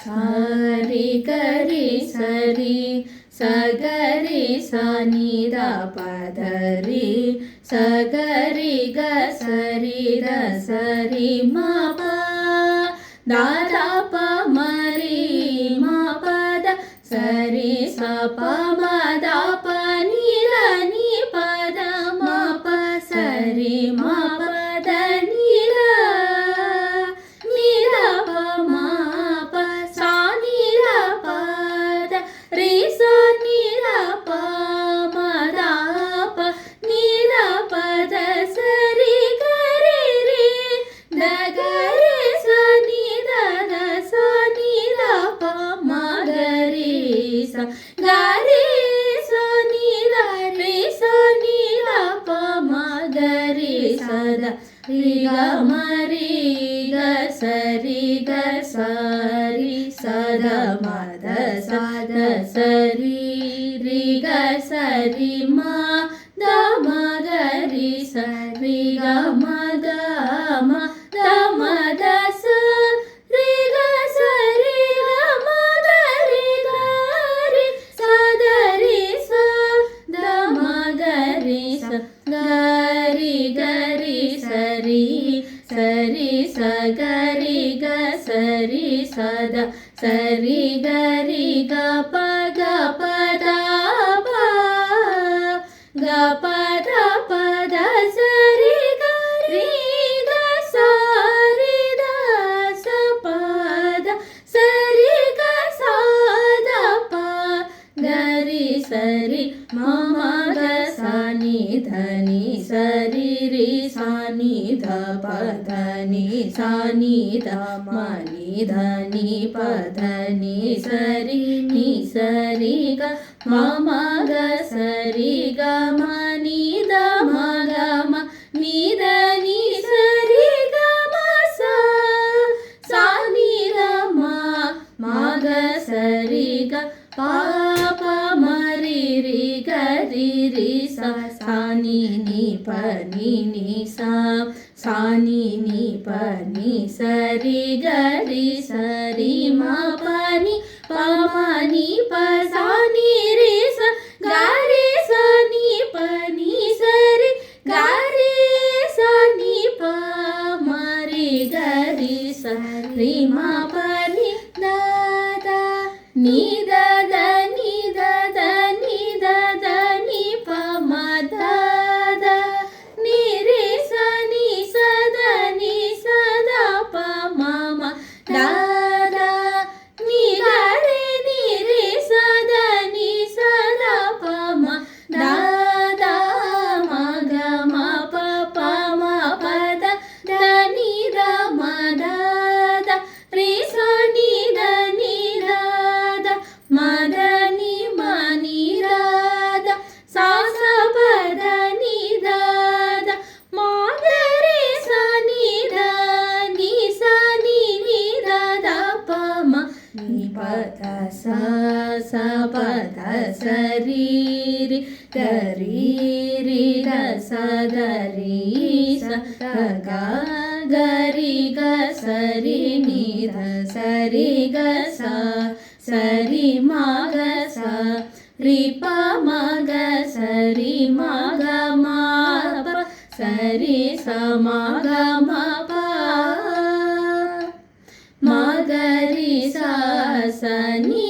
సారి గరి సరి సగరి సని ద పదరి సగరి గ సరి ద సరి మా ప ద ప మరి మా పద సరి స ప మ ద ప ని ర ని పద మా ప సరి మా పద ని ర ని ర ప మా ప సా ని ర పద రి స ని ర ప మ ద ప ని ర పద సరి గరి రి ద గరి స ని ద ద స ని ర ప మ గరి స గరి స ని ర రి స ని ర ప మ గరి స ద రి గ మ రి గ స రి గ స రి స ద మ ద స ద స రి రి గ స రి మ ద మ గ రి స రి గ మ ద మ ద మ ద స రి గ స రి గ మ ద రి గ రి స ద రి స ద మ గ రి స గ రి గ రి స రి స రి స గ రి గ స రి స ద స రి గ రి గ ప గ ప ద ప గ ప ద ప ద స రి గ రి గ స రి ద స ప ద స రి గ స ద ప గ రి స రి మ మ గ స ని ధ ని స రి రి స ని ధ ప ధ ని స ని ధ మ ని ధ ని ప ధ ని స రి గ మ మ గ స రి గ మ ని ద మ గ మ ని ద ని స రి గ మ స స ని ర మ మ గ స రి గ ప ప మ రి రి గ రి రి స స ని ని ప ని ని స స ని ని ప ని స రి గ రి స రి మ ప ని ప మ ని ప స ని రి స గ రి స ని ప ని స రి గ రి స ని ప మ రి గ రి స రి మ ప ని ద ద ని ద ద ని ద ద ని ద ద ని ప మ ద ద ని రి స ని స ద ని స ద ప మ మ ద ద ని గ రి ని రి స ద ని స ద ప మ ద ద మ గ మ ప ప మ ప ద ద ని ద మ ద ద రి స ని ద ని ద ద మ ద ని మ ని ర ద స స ప ద ని ద ద మ గ రి స ని ద ని స ని ని ద ద ప మ ని ప ద స స ప ద స రి రి గ రి రి ద స ద రి స ద గ రి గ స రి ని ద స రి గ స స రి మ గ స రి ప మ గ స రి మ గ మ ప స రి స మ గ మ ప మ గ రి స స ని